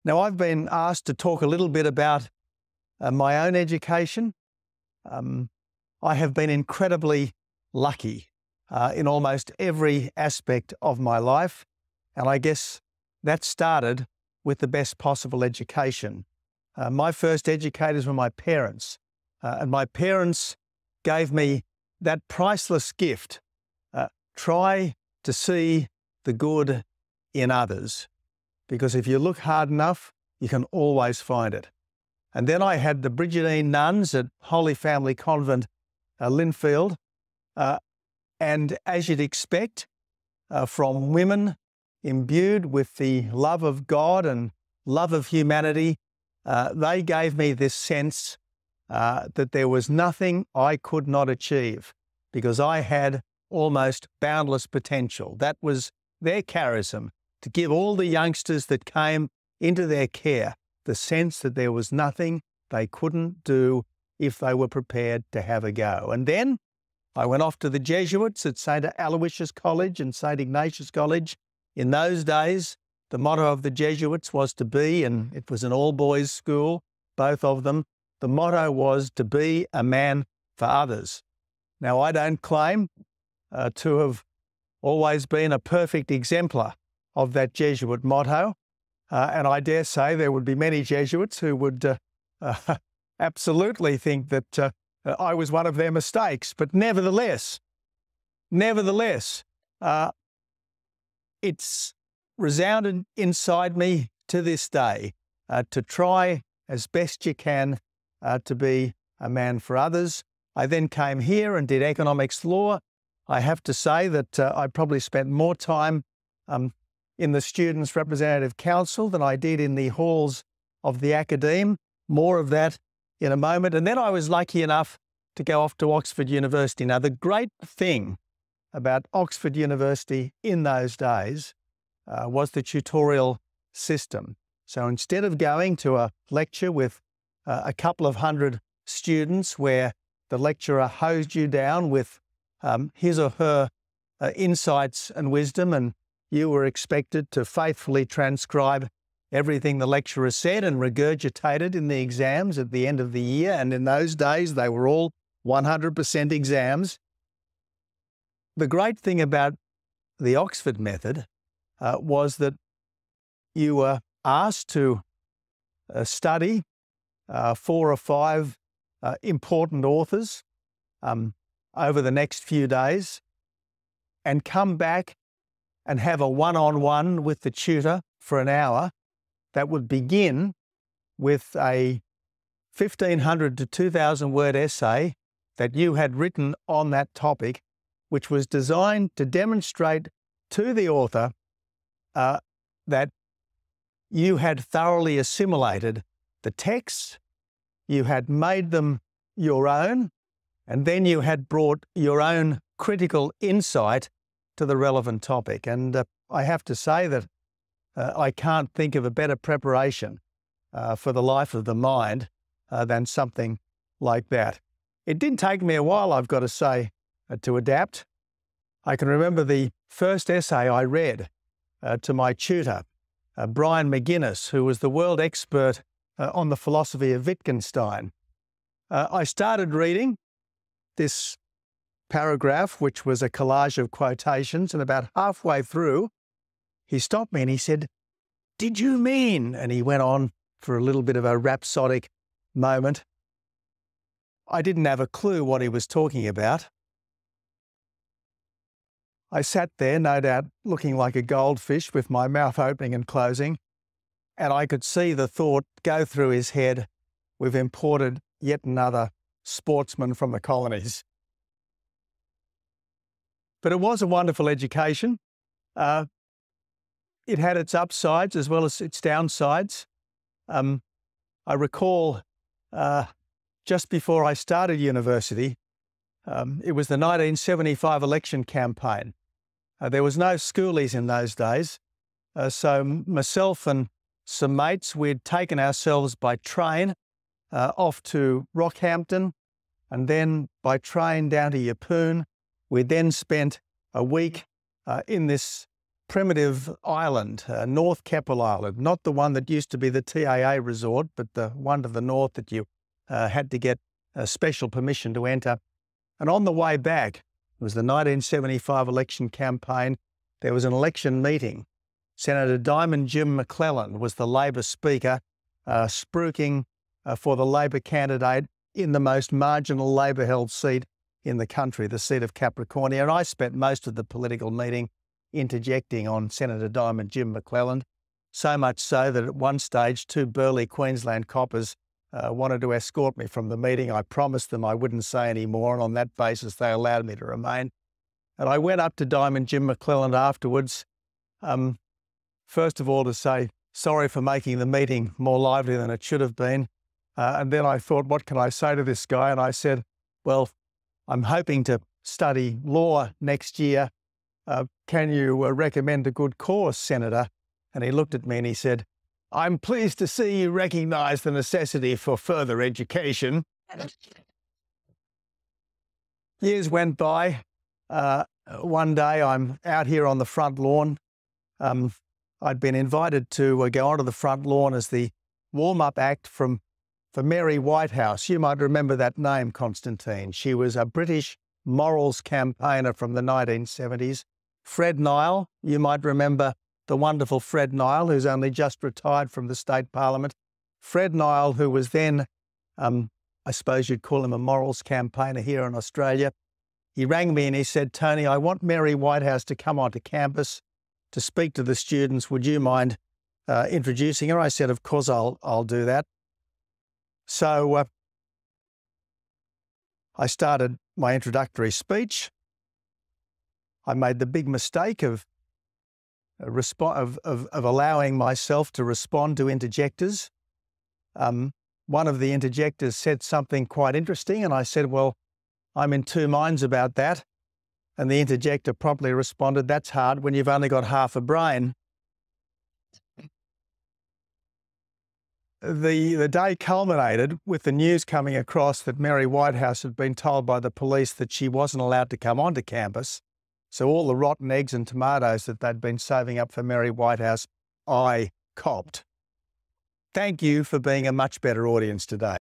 Now, I've been asked to talk a little bit about my own education. I have been incredibly lucky in almost every aspect of my life, and I guess that started with the best possible education. My first educators were my parents, and my parents gave me that priceless gift. Try to see the good in others, because if you look hard enough, you can always find it. And then I had the Brigidine nuns at Holy Family Convent, Linfield, and as you'd expect from women imbued with the love of God and love of humanity, they gave me this sense that there was nothing I could not achieve because I had almost boundless potential. That was their charism, to give all the youngsters that came into their care the sense that there was nothing they couldn't do if they were prepared to have a go. And then I went off to the Jesuits at St. Aloysius College and St. Ignatius College. In those days, the motto of the Jesuits was to be, and it was an all-boys school, both of them, the motto was to be a man for others. Now, I don't claim to have always been a perfect exemplar of that Jesuit motto, and I dare say there would be many Jesuits who would absolutely think that I was one of their mistakes. But nevertheless, it's resounded inside me to this day to try as best you can to be a man for others. I then came here and did economics law. I have to say that I probably spent more time in the Students' Representative Council than I did in the halls of the Academe. More of that in a moment. And then I was lucky enough to go off to Oxford University. Now, the great thing about Oxford University in those days was the tutorial system. So instead of going to a lecture with a couple of hundred students where the lecturer hosed you down with his or her insights and wisdom, and you were expected to faithfully transcribe everything the lecturer said and regurgitate it in the exams at the end of the year. And in those days, they were all 100% exams. The great thing about the Oxford method was that you were asked to study 4 or 5 important authors over the next few days and come back and have a one-on-one with the tutor for an hour that would begin with a 1,500 to 2,000 word essay that you had written on that topic, which was designed to demonstrate to the author that you had thoroughly assimilated the texts, you had made them your own, and then you had brought your own critical insight to the relevant topic. And I have to say that I can't think of a better preparation for the life of the mind than something like that. It did take me a while, I've got to say, to adapt. I can remember the first essay I read to my tutor, Brian McGuinness, who was the world expert on the philosophy of Wittgenstein. I started reading this paragraph, which was a collage of quotations, and about halfway through, he stopped me and he said, "Did you mean?" And he went on for a little bit of a rhapsodic moment. I didn't have a clue what he was talking about. I sat there, no doubt, looking like a goldfish with my mouth opening and closing, and I could see the thought go through his head, "We've imported yet another sportsman from the colonies." But it was a wonderful education. It had its upsides as well as its downsides. I recall just before I started university, it was the 1975 election campaign. There was no schoolies in those days, so myself and some mates, we'd taken ourselves by train off to Rockhampton and then by train down to Yeppoon. We then spent a week in this primitive island, North Keppel Island, not the one that used to be the TAA resort, but the one to the north that you had to get a special permission to enter. And on the way back, it was the 1975 election campaign, there was an election meeting. Senator Diamond Jim McClellan was the Labor Speaker, spruiking for the Labor candidate in the most marginal Labor-held seat in the country, the seat of Capricornia. And I spent most of the political meeting interjecting on Senator Diamond Jim McClellan, so much so that at one stage 2 burly Queensland coppers wanted to escort me from the meeting. I promised them I wouldn't say any more, and on that basis they allowed me to remain. And I went up to Diamond Jim McClellan afterwards, first of all to say sorry for making the meeting more lively than it should have been. And then I thought, what can I say to this guy? And I said, well, I'm hoping to study law next year. Can you recommend a good course, Senator? And he looked at me and he said, I'm pleased to see you recognise the necessity for further education. Years went by. One day I'm out here on the front lawn. I'd been invited to go onto the front lawn as the warm-up act for Mary Whitehouse. You might remember that name, Constantine. She was a British morals campaigner from the 1970s. Fred Nile, you might remember the wonderful Fred Nile, who's only just retired from the state parliament. Fred Nile, who was then, I suppose you'd call him a morals campaigner here in Australia. He rang me and he said, Tony, I want Mary Whitehouse to come onto campus to speak to the students. Would you mind introducing her? I said, of course, I'll do that. So I started my introductory speech. I made the big mistake of allowing myself to respond to interjectors. One of the interjectors said something quite interesting, and I said, well, I'm in two minds about that. And the interjector promptly responded, that's hard when you've only got half a brain. The day culminated with the news coming across that Mary Whitehouse had been told by the police that she wasn't allowed to come onto campus. So all the rotten eggs and tomatoes that they'd been saving up for Mary Whitehouse, I copped. Thank you for being a much better audience today.